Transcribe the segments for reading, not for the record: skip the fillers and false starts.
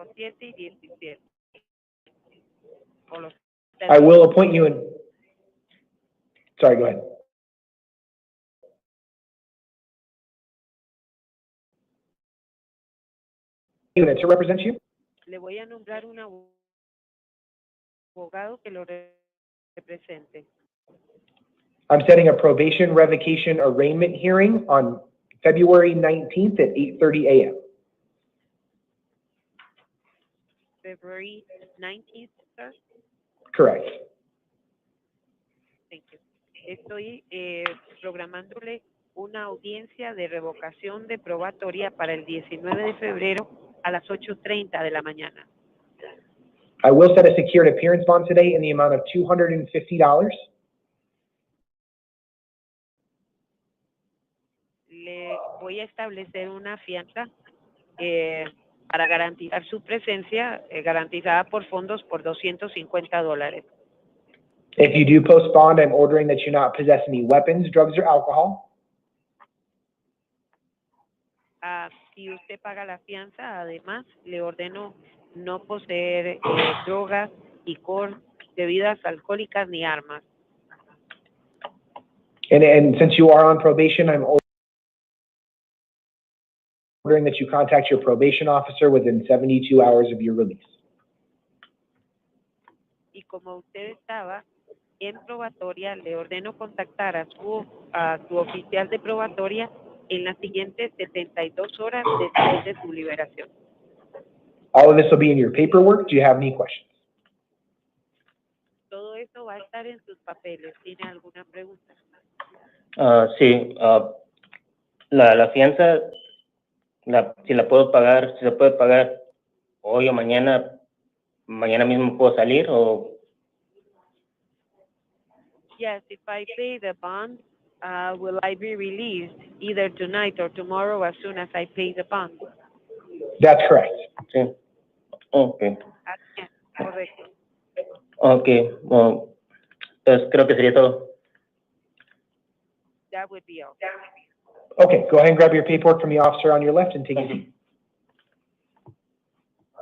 7 y 17. O los I will termino. appoint you in, sorry, go ahead. Unit to represent you? Le voy a nombrar un abogado que lo represente. I'm setting a probation revocation arraignment hearing on February 19th at 8:30 a.m. February 19th, sir. Correct. Thank you. Estoy programándole una audiencia de revocación de probatoria para el 19 de febrero a las 8:30 de la mañana. I will set a secured appearance bond today in the amount of $250. Le voy a establecer una fianza para garantizar su presencia, garantizada por fondos por $250. If you do post bond, I'm ordering that you not possess any weapons, drugs, or alcohol. Si usted paga la fianza, además, le ordeno no poseer drogas, licor, bebidas alcohólicas ni armas. And since you are on probation, I'm ordering that you contact your probation officer within 72 hours of your release. Y como usted estaba en probatoria, le ordeno contactar a su oficial de probatoria en las siguientes 72 horas después de su liberación. All of this will be in your paperwork. Do you have any questions? Todo eso va a estar en sus papeles. ¿Tiene alguna pregunta? Sí, la fianza, si la puedo pagar, si se puede pagar hoy o mañana mismo puedo salir o... Yes, if I pay the bond, will I be released either tonight or tomorrow as soon as I pay the bond? That's correct. Sí, ok, Así es, correcto. ok, bueno, entonces creo que sería todo. That would be all. Okay, go ahead and grab your paperwork from the officer on your left and take a seat.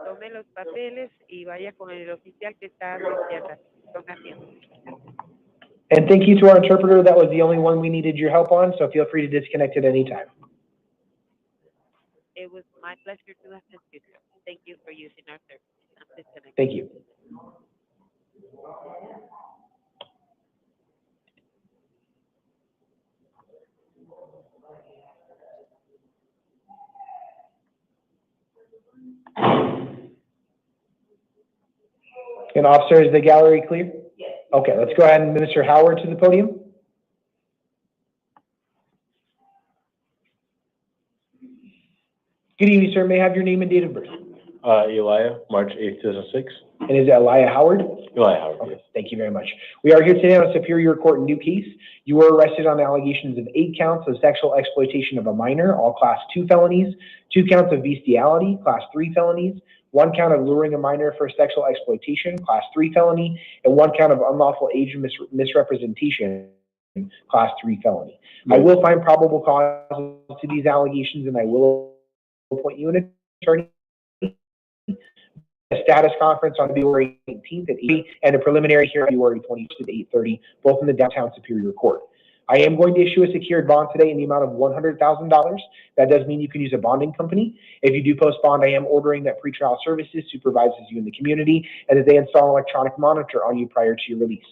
Tome los papeles y vaya con el oficial que está a su izquierda. Tome asiento. And thank you to our interpreter. That was the only one we needed your help on, so feel free to disconnect at any time. It was my pleasure to assist you. Thank you for using our service. I'm disconnected. Thank you. And officer, is the gallery clear? Yes. Okay, let's go ahead and Minister Howard to the podium. Good evening, sir. May I have your name and date of birth? Elijah, March 8th, 2006. And is it Elijah Howard? Elijah Howard, Okay, yes. thank you very much. We are here today on a Superior Court new case. You were arrested on allegations of 8 counts of sexual exploitation of a minor, all Class 2 felonies, 2 counts of bestiality, Class 3 felonies, 1 count of luring a minor for sexual exploitation, Class 3 felony, and 1 count of unlawful age misrepresentation, Class 3 felony. I will find probable cause to these allegations, and I will appoint you an attorney. A status conference on February 18th at 8, and a preliminary hearing February 20th at 8:30, both in the downtown Superior Court. I am going to issue a secured bond today in the amount of $100,000. That does mean you can use a bonding company. If you do post bond, I am ordering that pretrial services supervises you in the community and that they install electronic monitor on you prior to your release.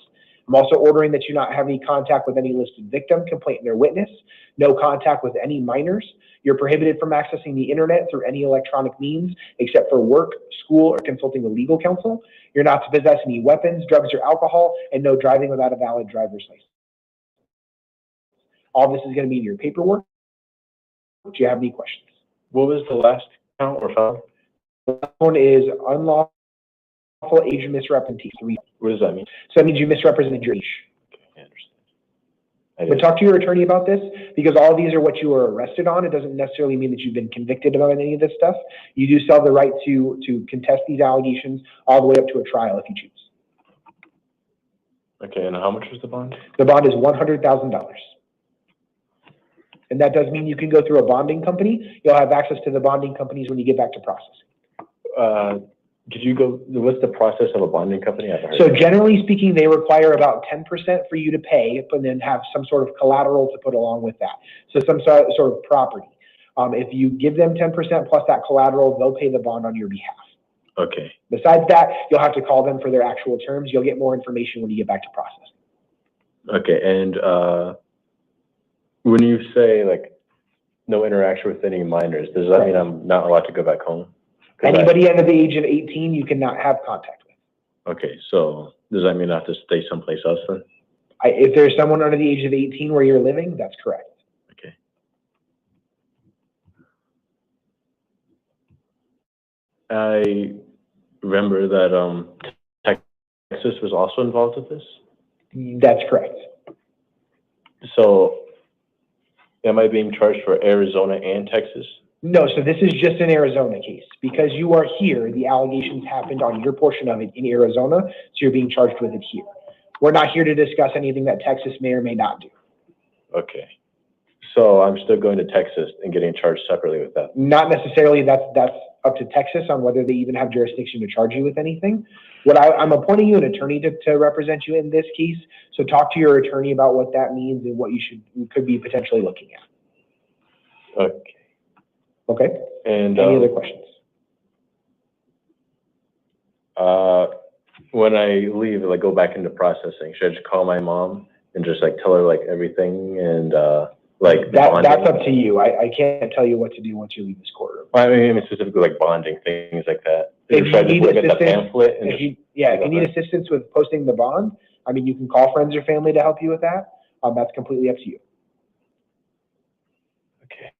I'm also ordering that you not have any contact with any listed victim, complainant, or witness, no contact with any minors. You're prohibited from accessing the internet through any electronic means except for work, school, or consulting with legal counsel. You're not to possess any weapons, drugs, or alcohol, and no driving without a valid driver's license. All this is going to be in your paperwork. Do you have any questions? What was the last count or felon? The one is unlawful age misrepresentation. What does that mean? So that means you misrepresented your age. Okay, I understand. I But did. talk to your attorney about this, because all these are what you were arrested on. It doesn't necessarily mean that you've been convicted of any of this stuff. You do still have the right to contest these allegations all the way up to a trial if you choose. Okay, and how much was the bond? The bond is $100,000. And that does mean you can go through a bonding company. You'll have access to the bonding companies when you get back to processing. Did you go, what's the process of a bonding company? I've heard So of it. generally speaking, they require about 10% for you to pay, but then have some sort of collateral to put along with that. So some sort of property. If you give them 10% plus that collateral, they'll pay the bond on your behalf. Okay. Besides that, you'll have to call them for their actual terms. You'll get more information when you get back to processing. Okay, and when you say like no interaction with any minors, does that mean I'm not allowed to go back home? Anybody under the age of 18, you cannot have contact with. Okay, so does that mean I have to stay someplace else then? If there's someone under the age of 18 where you're living, that's correct. Okay. I remember that Texas was also involved with this. That's correct. So am I being charged for Arizona and Texas? No, so this is just an Arizona case. Because you are here, the allegations happened on your portion of it in Arizona, so you're being charged with it here. We're not here to discuss anything that Texas may or may not do. Okay. So I'm still going to Texas and getting charged separately with that? Not necessarily, that's up to Texas on whether they even have jurisdiction to charge you with anything. I'm appointing you an attorney to represent you in this case, so talk to your attorney about what that means and what you could be potentially looking at. Okay. Okay? And Any other questions? when I leave, like go back into processing, should I just call my mom and just like tell her like everything and like That's bonding? up to you. I can't tell you what to do once you leave this courtroom. I mean specifically like bonding, things like that. If Should I you just need look at the assistance, pamphlet and if you need assistance with posting the bond, I mean, you can call friends or family to help you with that. That's completely up to you. okay.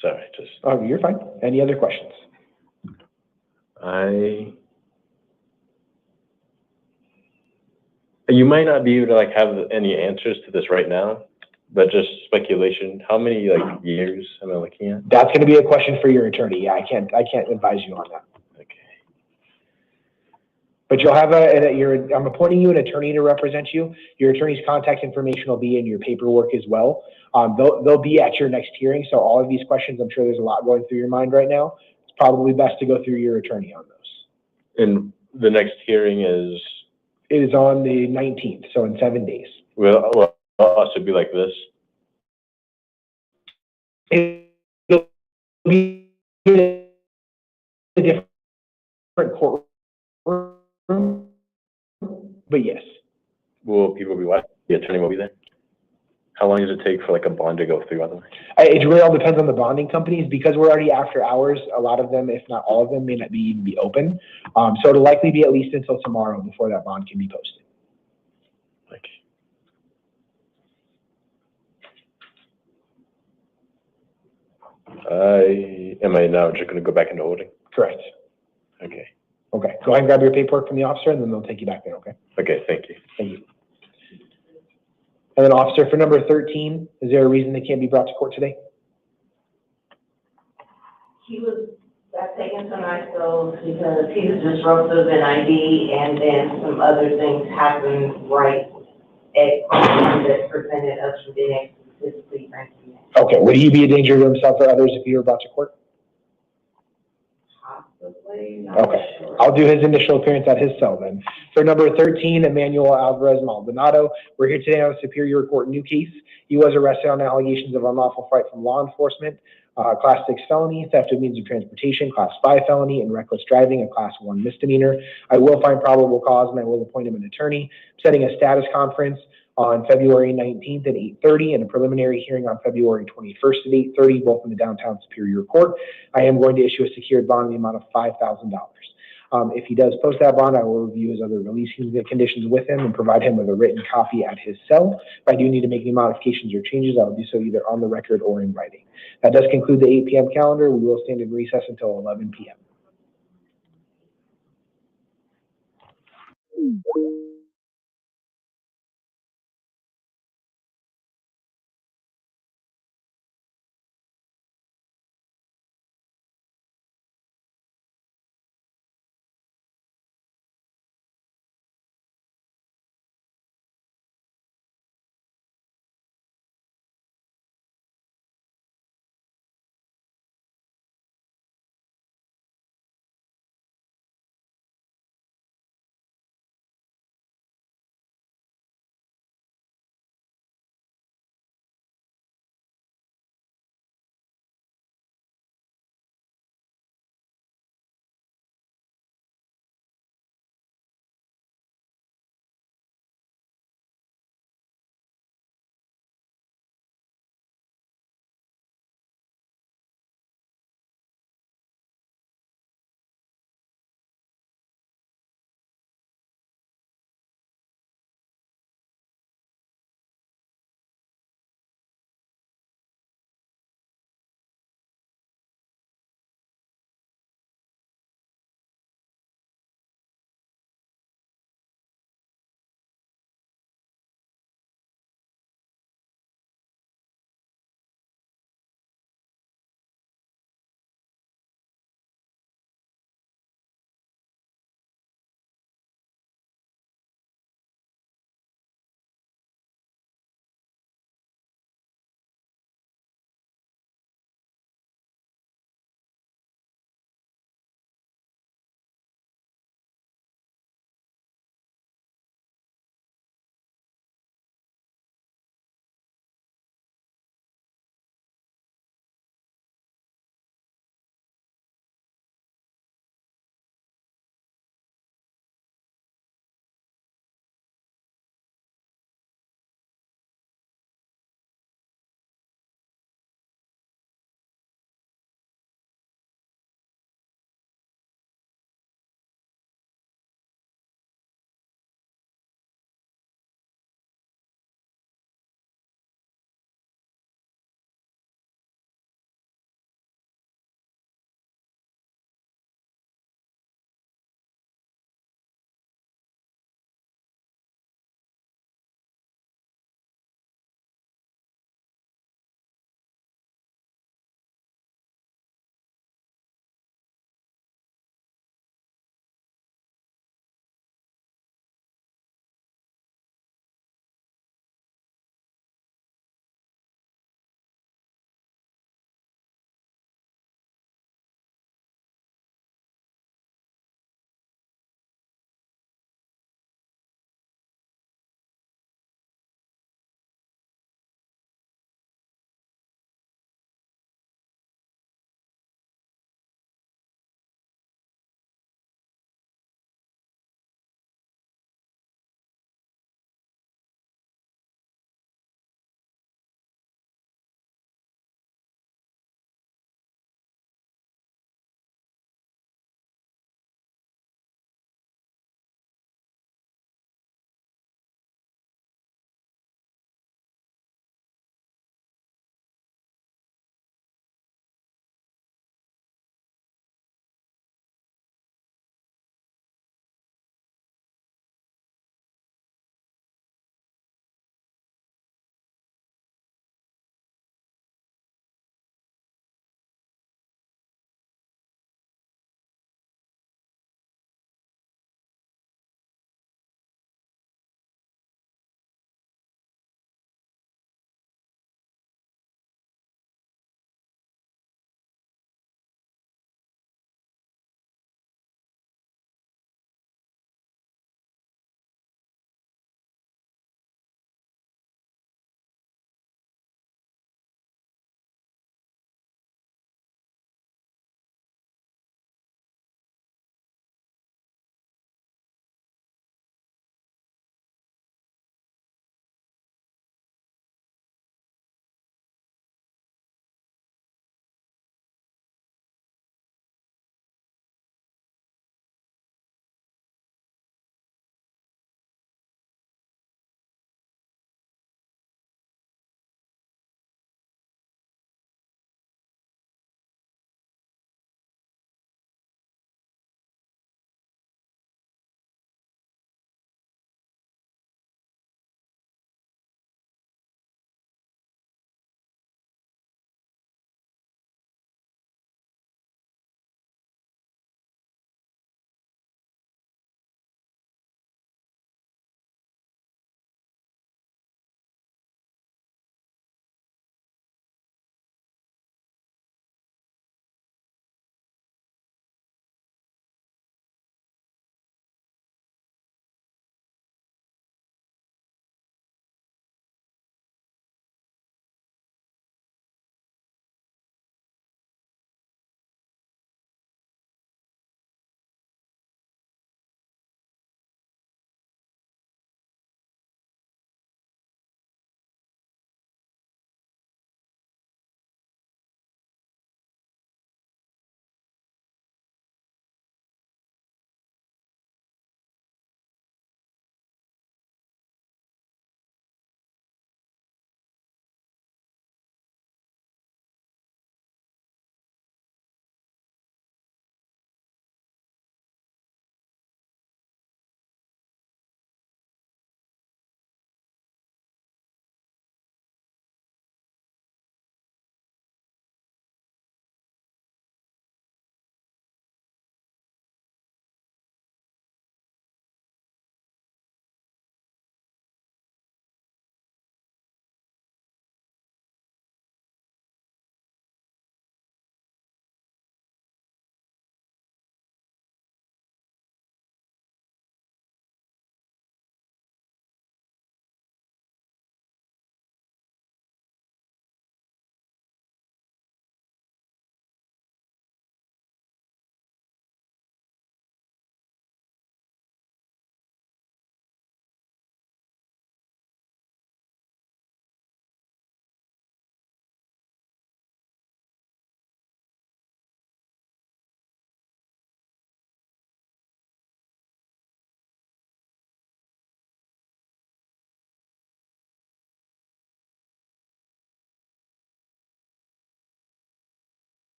Sorry, just Oh, you're fine. Any other questions? You might not be able to like have any answers to this right now, but just speculation. How many like years am I looking at? That's going to be a question for your attorney. Yeah, I can't advise you on that. Okay. But you'll have I'm appointing you an attorney to represent you. Your attorney's contact information will be in your paperwork as well. They'll be at your next hearing. So all of these questions, I'm sure there's a lot going through your mind right now. It's probably best to go through your attorney on those. And the next hearing is? It is on the 19th, so in 7 days. Will also be like this? It'll be in a different courtroom, but yes. Will people be what? The attorney will be there? How long does it take for like a bond to go through, by the way? It really all depends on the bonding companies. Because we're already after hours, a lot of them, if not all of them, may not even be open. So it'll likely be at least until tomorrow before that bond can be posted. Am I now just gonna go back into holding? Correct. Okay. Okay, go ahead and grab your paperwork from the officer and then they'll take you back there, okay? Okay, thank you. Thank you. And then officer, for number 13, is there a reason they can't be brought to court today? He got taken tonight, so because he was disruptive in ID, and then some other things happened right at home that prevented us from being able to physically bring him in. Okay, would he be a danger to himself or others if he were brought to court? Possibly, not Okay, sure. I'll do his initial appearance at his cell then. For number 13, Emmanuel Alvarez Maldonado, we're here today on a Superior Court new case. He was arrested on allegations of unlawful flight from law enforcement, Class 6 felony, theft of means of transportation, Class 5 felony, and reckless driving, a Class 1 misdemeanor. I will find probable cause and I will appoint him an attorney. I'm setting a status conference on February 19th at 8:30 and a preliminary hearing on February 21st at 8:30, both in the downtown Superior Court. I am going to issue a secured bond in the amount of $5,000. If he does post that bond, I will review his other release conditions with him and provide him with a written copy at his cell. If I do need to make any modifications or changes, I will do so either on the record or in writing. That does conclude the 8 p.m. calendar. We will stand in recess until 11 p.m.